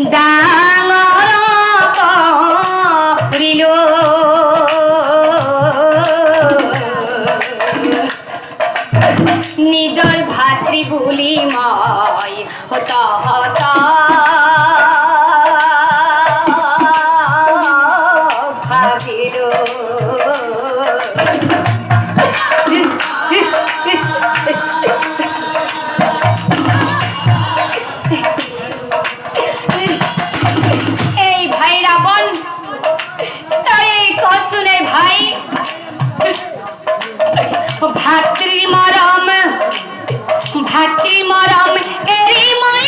ডাঙৰ কৰিলো নিজৰ ভাতৃ বুলি মই হতা হতা ভাবিলো ভাতৃ মৰম এৰি মই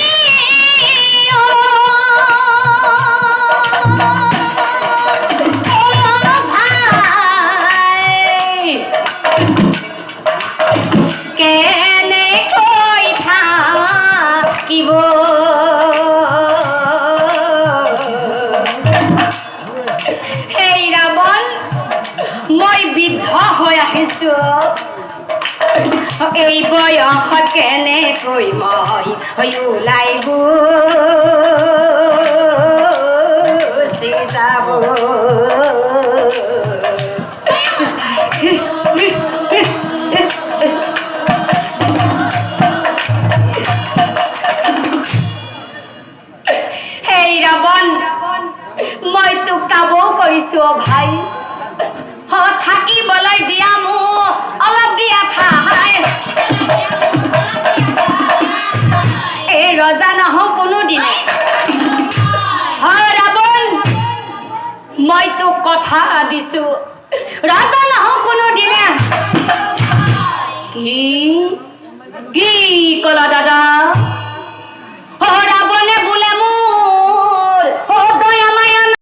কেনেকৈ থাকিব সেই ৰাৱণ মই বৃদ্ধ হৈ আহিছো এই বয়সত কেনেকৈ মই ওলাই গুচি যাব সেই ৰাৱণ মই তোক কাবৌ কৰিছো ভাই থাকিবলৈ দিয়া মোক অলপ দিয়া ঠাই এই ৰজা নহওঁ কোনোদিনে ৰাৱণ মই তোক কথা দিছো ৰজা নহওঁ কোনোদিনে কি কি ক'লা দাদা